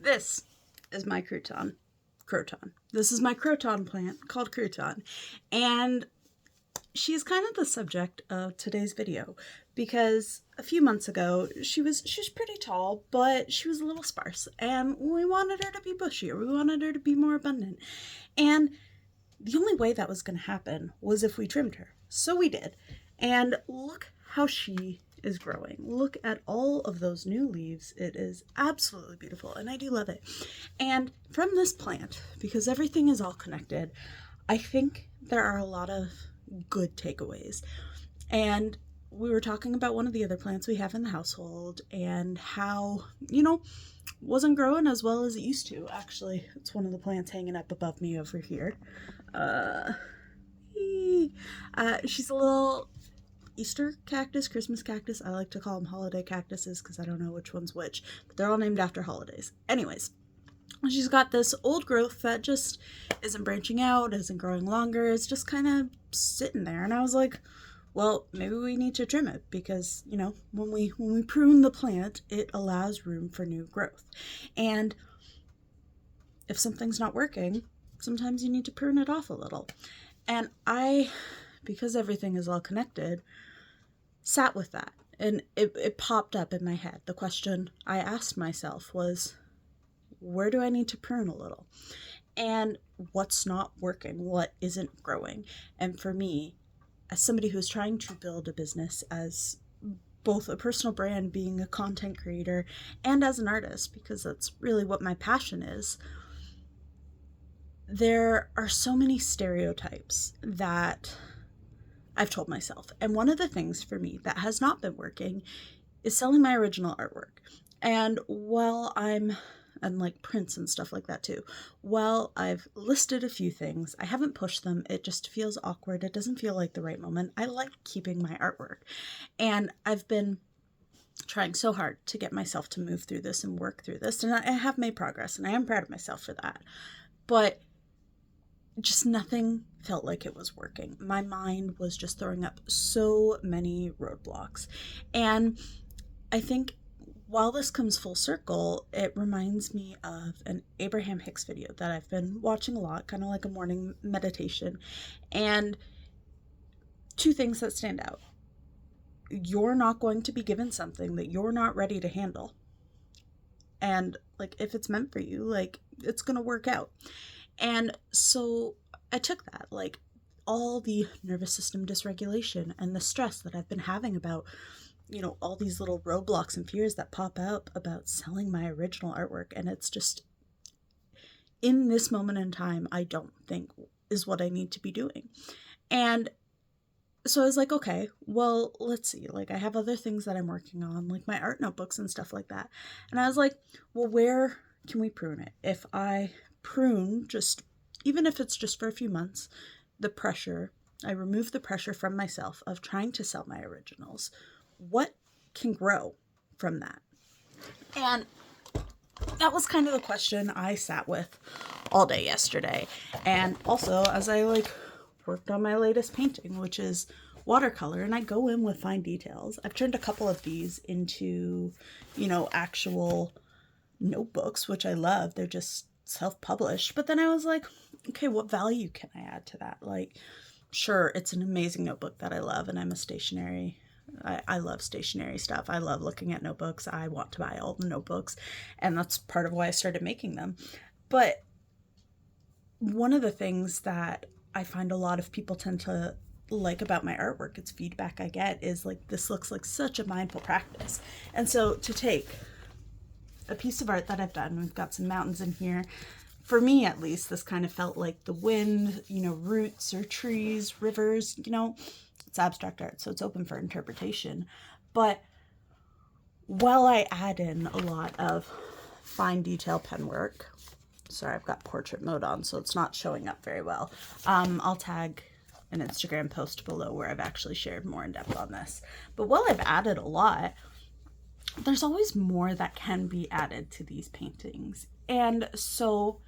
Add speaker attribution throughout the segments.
Speaker 1: This is my croton. This is my croton plant called Croton. And she's kind of the subject of today's video because a few months ago she was pretty tall, but she was a little sparse and we wanted her to be bushier. We wanted her to be more abundant. And the only way that was going to happen was if we trimmed her. So we did. And look how she is growing. Look at all of those new leaves. It is absolutely beautiful and I do love it. And from this plant, because everything is all connected, I think there are a lot of good takeaways. And we were talking about one of the other plants we have in the household and how, wasn't growing as well as it used to. Actually, it's one of the plants hanging up above me over here. She's a little Easter cactus, Christmas cactus. I like to call them holiday cactuses because I don't know which one's which, but they're all named after holidays. Anyways, she's got this old growth that just isn't branching out, isn't growing longer. It's just kind of sitting there. And I was like, well, maybe we need to trim it because, when we prune the plant, it allows room for new growth. And if something's not working, sometimes you need to prune it off a little. And because everything is all connected, sat with that. And it popped up in my head. The question I asked myself was, where do I need to prune a little? And what's not working? What isn't growing? And for me, as somebody who's trying to build a business as both a personal brand, being a content creator, and as an artist, because that's really what my passion is, there are so many stereotypes that I've told myself. And one of the things for me that has not been working is selling my original artwork. And while and like prints and stuff like that too. Well, I've listed a few things. I haven't pushed them. It just feels awkward. It doesn't feel like the right moment. I like keeping my artwork. And I've been trying so hard to get myself to move through this and work through this. And I have made progress and I am proud of myself for that. But just nothing felt like it was working. My mind was just throwing up so many roadblocks. And I think while this comes full circle, it reminds me of an Abraham Hicks video that I've been watching a lot, kind of like a morning meditation. And two things that stand out. You're not going to be given something that you're not ready to handle. And if it's meant for you, it's going to work out. And so I took that, all the nervous system dysregulation and the stress that I've been having about all these little roadblocks and fears that pop up about selling my original artwork. And it's just, in this moment in time, I don't think is what I need to be doing. And so I was like, okay, well, let's see. I have other things that I'm working on, like my art notebooks and stuff like that. And I was like, well, where can we prune it? If I prune, even if it's just for a few months, I remove the pressure from myself of trying to sell my originals. What can grow from that? And that was kind of the question I sat with all day yesterday. And also as I worked on my latest painting, which is watercolor, and I go in with fine details. I've turned a couple of these into, actual notebooks, which I love. They're just self-published. But then I was like, okay, what value can I add to that? Sure, it's an amazing notebook that I love, and I love stationery stuff. I love looking at notebooks. I want to buy all the notebooks, and that's part of why I started making them. But one of the things that I find a lot of people tend to like about my artwork, it's feedback I get, is this looks like such a mindful practice. And so to take a piece of art that I've done, we've got some mountains in here. For me, at least, this kind of felt like the wind, roots or trees, rivers, it's abstract art, so it's open for interpretation. But while I add in a lot of fine detail pen work, sorry, I've got portrait mode on, so it's not showing up very well. I'll tag an Instagram post below where I've actually shared more in depth on this. But while I've added a lot, there's always more that can be added to these paintings. And so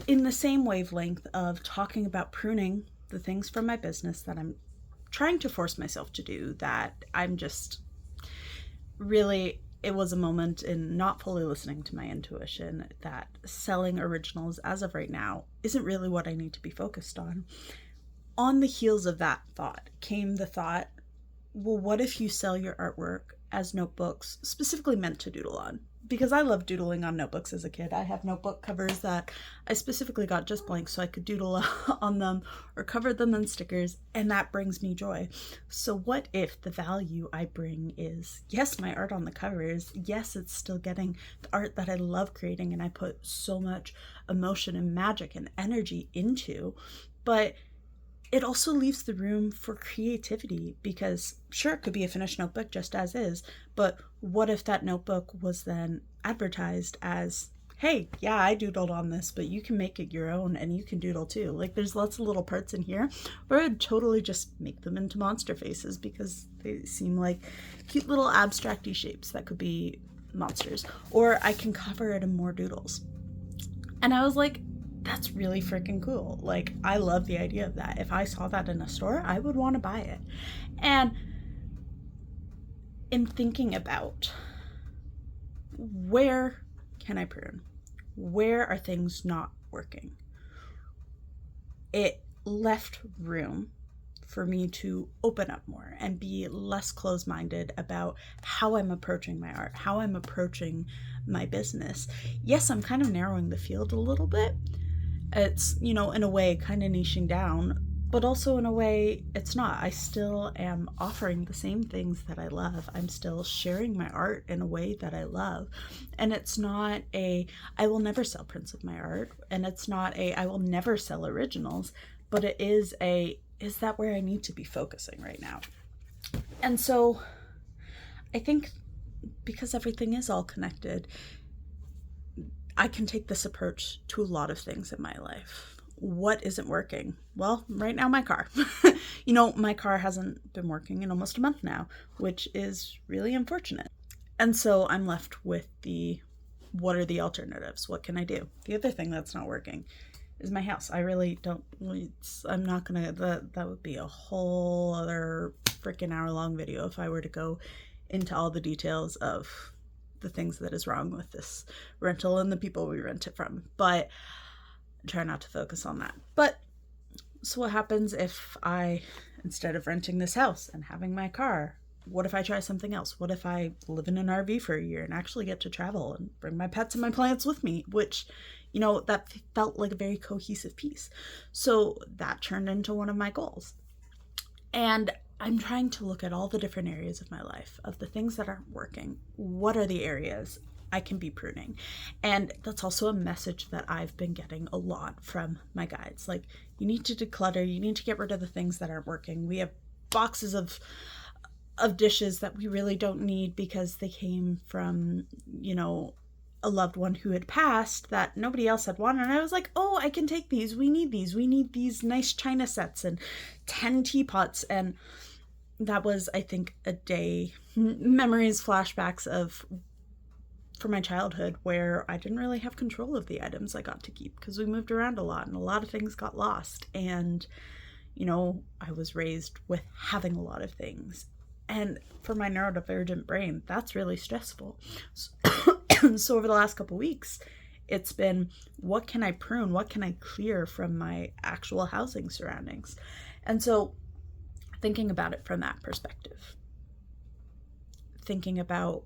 Speaker 1: in the same wavelength of talking about pruning the things from my business that I'm trying to force myself to do, that I'm just really it was a moment in not fully listening to my intuition that selling originals as of right now isn't really what I need to be focused on. On the heels of that thought came the thought, well, what if you sell your artwork as notebooks specifically meant to doodle on? Because I loved doodling on notebooks as a kid. I have notebook covers that I specifically got just blank so I could doodle on them or cover them in stickers, and that brings me joy. So what if the value I bring is, yes, my art on the covers, yes, it's still getting the art that I love creating and I put so much emotion and magic and energy into, but it also leaves the room for creativity, because sure, it could be a finished notebook just as is, but what if that notebook was then advertised as, hey, yeah, I doodled on this, but you can make it your own and you can doodle too. Like, there's lots of little parts in here where I'd totally just make them into monster faces because they seem like cute little abstracty shapes that could be monsters, or I can cover it in more doodles. And I was like, that's really freaking cool. Like, I love the idea of that. If I saw that in a store, I would want to buy it. And in thinking about where can I prune? Where are things not working? It left room for me to open up more and be less closed-minded about how I'm approaching my art, how I'm approaching my business. Yes, I'm kind of narrowing the field a little bit. It's, in a way, kind of niching down, but also in a way, it's not. I still am offering the same things that I love. I'm still sharing my art in a way that I love. And it's not I will never sell prints of my art. And it's not I will never sell originals, but it is is that where I need to be focusing right now? And so I think because everything is all connected, I can take this approach to a lot of things in my life. What isn't working? Well, right now, my car. My car hasn't been working in almost a month now, which is really unfortunate. And so I'm left with what are the alternatives? What can I do? The other thing that's not working is my house. I really don't, I'm not gonna, that would be a whole other freaking hour-long video if I were to go into all the details of the things that is wrong with this rental and the people we rent it from, but I try not to focus on that. But so what happens if I, instead of renting this house and having my car, what if I try something else? What if I live in an RV for a year and actually get to travel and bring my pets and my plants with me, which, that felt like a very cohesive piece. So that turned into one of my goals. And I'm trying to look at all the different areas of my life, of the things that aren't working. What are the areas I can be pruning? And that's also a message that I've been getting a lot from my guides. Like, you need to declutter, you need to get rid of the things that aren't working. We have boxes of dishes that we really don't need because they came from, a loved one who had passed that nobody else had wanted. And I was like, oh, I can take these. We need these nice china sets and 10 teapots. And that was, I think, a day, memories, flashbacks for my childhood where I didn't really have control of the items I got to keep because we moved around a lot and a lot of things got lost. And, I was raised with having a lot of things. And for my neurodivergent brain, that's really stressful. So over the last couple weeks, it's been, what can I prune? What can I clear from my actual housing surroundings? And so thinking about it from that perspective, thinking about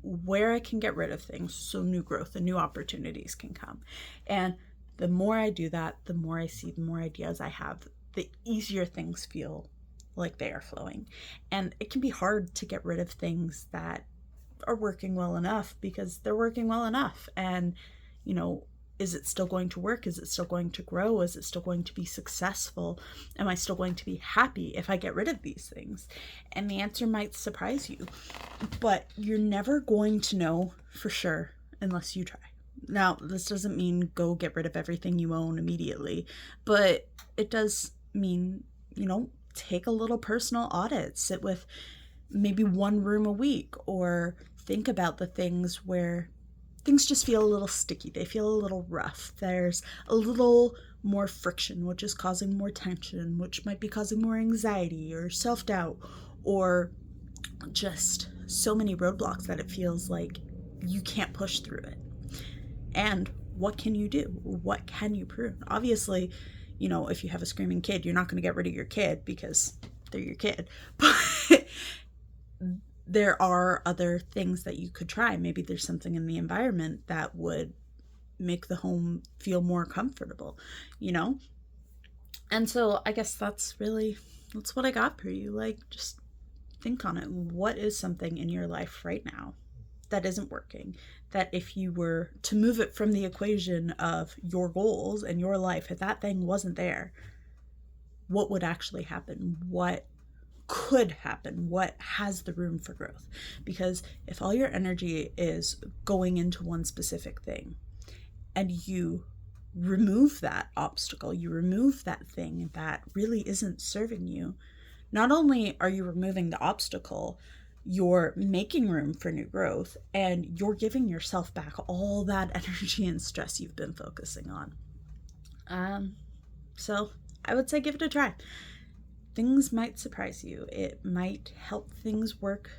Speaker 1: where I can get rid of things so new growth and new opportunities can come. And the more I do that, the more I see, the more ideas I have, the easier things feel like they are flowing. And it can be hard to get rid of things that are working well enough because they're working well enough. And, is it still going to work? Is it still going to grow? Is it still going to be successful? Am I still going to be happy if I get rid of these things? And the answer might surprise you, but you're never going to know for sure unless you try. Now, this doesn't mean go get rid of everything you own immediately, but it does mean, take a little personal audit, sit with maybe one room a week, or think about the things where things just feel a little sticky. They feel a little rough. There's a little more friction, which is causing more tension, which might be causing more anxiety or self-doubt, or just so many roadblocks that it feels like you can't push through it. And what can you do? What can you prune? Obviously, if you have a screaming kid, you're not going to get rid of your kid because they're your kid. But there are other things that you could try. Maybe there's something in the environment that would make the home feel more comfortable, And so I guess that's what I got for you. Like, just think on it. What is something in your life right now that isn't working? That if you were to move it from the equation of your goals and your life, if that thing wasn't there, what would actually happen? What could happen? What has the room for growth? Because if all your energy is going into one specific thing and you remove that obstacle, you remove that thing that really isn't serving you, not only are you removing the obstacle, you're making room for new growth, and you're giving yourself back all that energy and stress you've been focusing on. So I would say give it a try. Things might surprise you. It might help things work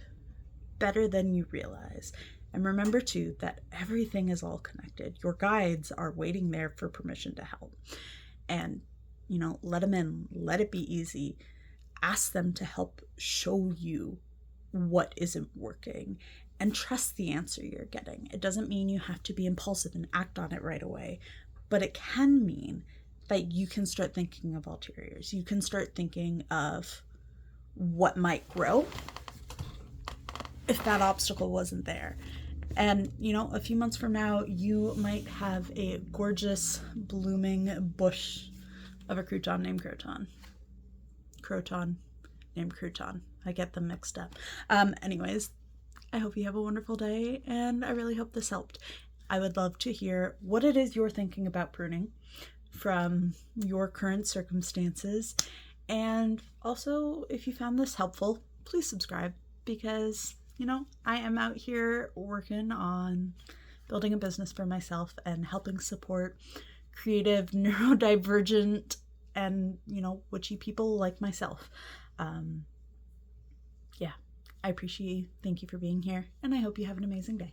Speaker 1: better than you realize. And remember too that everything is all connected. Your guides are waiting there for permission to help. And, let them in. Let it be easy. Ask them to help show you what isn't working, and trust the answer you're getting. It doesn't mean you have to be impulsive and act on it right away, but it can mean that you can start thinking of ulteriors. You can start thinking of what might grow if that obstacle wasn't there. And, a few months from now, you might have a gorgeous blooming bush of a crouton named Croton. Croton named Crouton. I get them mixed up. Anyways, I hope you have a wonderful day, and I really hope this helped. I would love to hear what it is you're thinking about pruning from your current circumstances. And also, if you found this helpful, please subscribe, because, I am out here working on building a business for myself and helping support creative, neurodivergent, and, witchy people like myself. Yeah, I appreciate you. Thank you for being here, and I hope you have an amazing day.